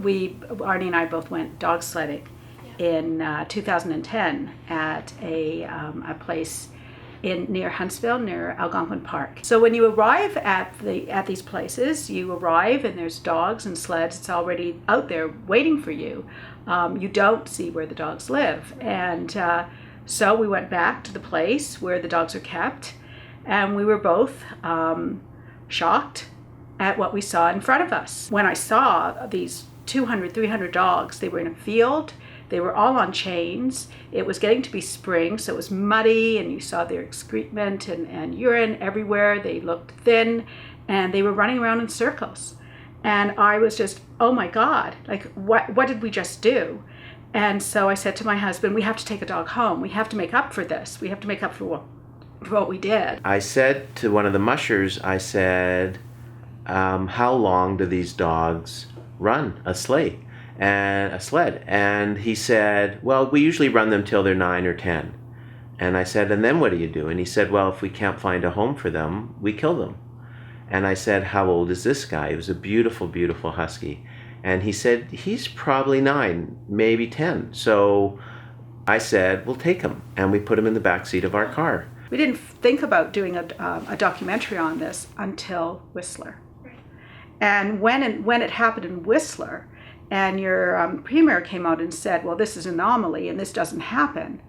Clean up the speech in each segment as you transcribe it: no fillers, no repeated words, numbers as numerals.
Arnie and I both went dog sledding in 2010 at a place near Huntsville, near Algonquin Park. So when you arrive at these places, you arrive and there's dogs and sleds. It's already out there waiting for you. You don't see where the dogs live, and so we went back to the place where the dogs are kept, and we were both shocked at what we saw in front of us. When I saw these 200, 300 dogs, they were in a field. They were all on chains. It was getting to be spring, so it was muddy, and you saw their excrement and urine everywhere. They looked thin, and they were running around in circles. And I was just, oh my God, like what did we just do? And so I said to my husband, we have to take a dog home. We have to make up for this. We have to make up for what we did. I said to one of the mushers, I said, how long do these dogs run a sled? And he said, well, we usually run them till they're 9 or 10. And I said, and then what do you do? And he said, well, if we can't find a home for them, we kill them. And I said, how old is this guy? He was a beautiful, beautiful husky. And he said, he's probably 9, maybe 10. So I said, we'll take him. And we put him in the back seat of our car. We didn't think about doing a documentary on this until Whistler. And when it happened in Whistler, and your premier came out and said, well, this is an anomaly and this doesn't happen,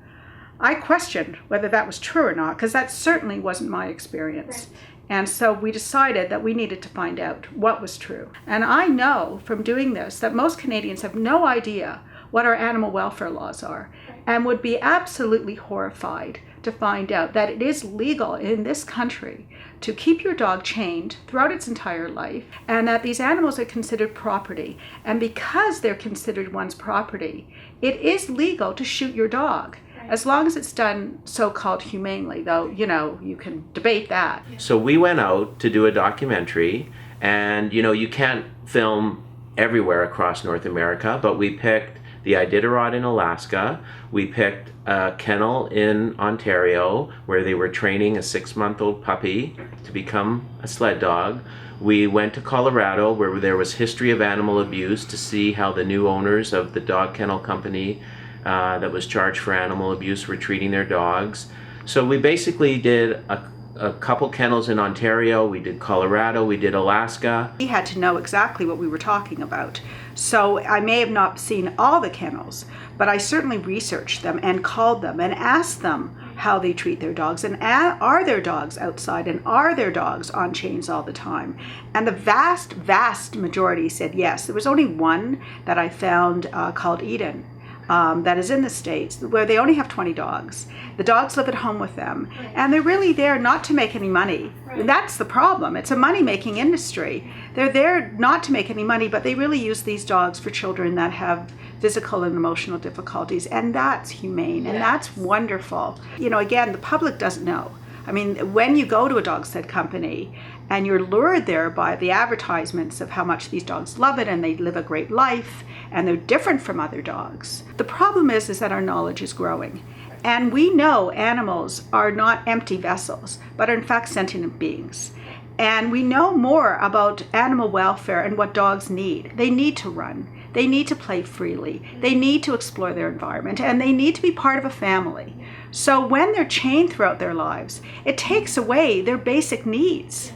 I questioned whether that was true or not, because that certainly wasn't my experience. Right. And so we decided that we needed to find out what was true. And I know from doing this that most Canadians have no idea what our animal welfare laws are, and would be absolutely horrified to find out that it is legal in this country to keep your dog chained throughout its entire life, and that these animals are considered property. And because they're considered one's property, it is legal to shoot your dog, as long as it's done so-called humanely, though, you can debate that. So we went out to do a documentary, and, you can't film everywhere across North America, but we picked the Iditarod in Alaska. We picked a kennel in Ontario where they were training a 6-month-old puppy to become a sled dog. We went to Colorado where there was history of animal abuse to see how the new owners of the dog kennel company that was charged for animal abuse were treating their dogs. So we basically did a couple kennels in Ontario, we did Colorado, we did Alaska. He had to know exactly what we were talking about. So I may have not seen all the kennels, but I certainly researched them and called them and asked them how they treat their dogs, and are their dogs outside, and are their dogs on chains all the time? And the vast, vast majority said yes. There was only one that I found called Eden. That is in the States, where they only have 20 dogs. The dogs live at home with them, and they're really there not to make any money. That's the problem. It's a money-making industry. They're there not to make any money, but they really use these dogs for children that have physical and emotional difficulties, and that's humane, and that's wonderful. Again, the public doesn't know. I mean, when you go to a dog sled company and you're lured there by the advertisements of how much these dogs love it and they live a great life and they're different from other dogs, the problem is that our knowledge is growing. And we know animals are not empty vessels, but are in fact sentient beings. And we know more about animal welfare and what dogs need. They need to run. They need to play freely. They need to explore their environment, and they need to be part of a family. So when they're chained throughout their lives, it takes away their basic needs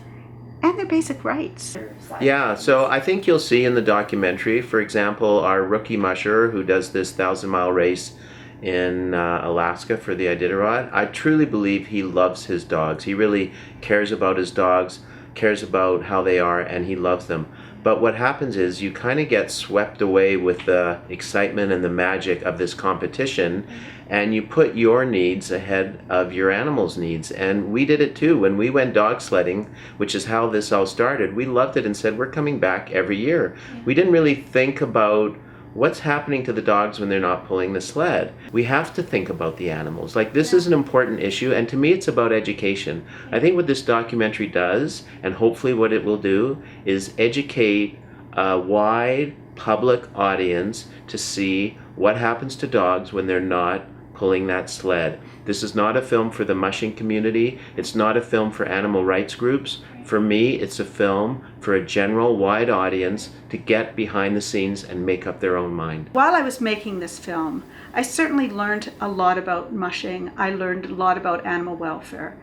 and their basic rights. Yeah, so I think you'll see in the documentary, for example, our rookie musher who does this 1,000-mile race in Alaska for the Iditarod. I truly believe he loves his dogs. He really cares about his dogs, cares about how they are, and he loves them. But what happens is you kind of get swept away with the excitement and the magic of this competition, and you put your needs ahead of your animal's needs. And we did it too. When we went dog sledding, which is how this all started, we loved it and said, we're coming back every year. We didn't really think about what's happening to the dogs when they're not pulling the sled. We have to think about the animals. Like, this is an important issue, and to me it's about education. I think what this documentary does, and hopefully what it will do, is educate a wide public audience to see what happens to dogs when they're not pulling that sled. This is not a film for the mushing community. It's not a film for animal rights groups. For me, it's a film for a general wide audience to get behind the scenes and make up their own mind. While I was making this film, I certainly learned a lot about mushing. I learned a lot about animal welfare.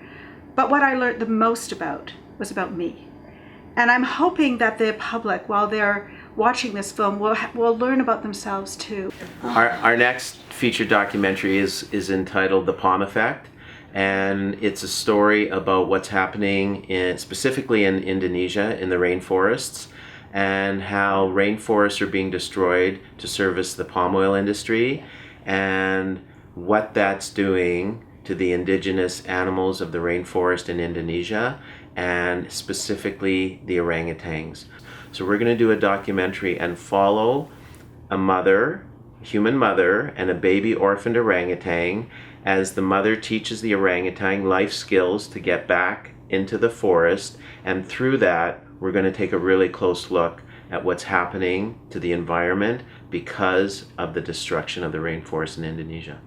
But what I learned the most about was about me. And I'm hoping that the public, while they're watching this film, will learn about themselves too. Our next feature documentary is entitled The Palm Effect. And it's a story about what's happening specifically in Indonesia, in the rainforests, and how rainforests are being destroyed to service the palm oil industry, and what that's doing to the indigenous animals of the rainforest in Indonesia, and specifically the orangutans. So we're going to do a documentary and follow a mother, human mother, and a baby orphaned orangutan as the mother teaches the orangutan life skills to get back into the forest, and through that we're going to take a really close look at what's happening to the environment because of the destruction of the rainforest in Indonesia.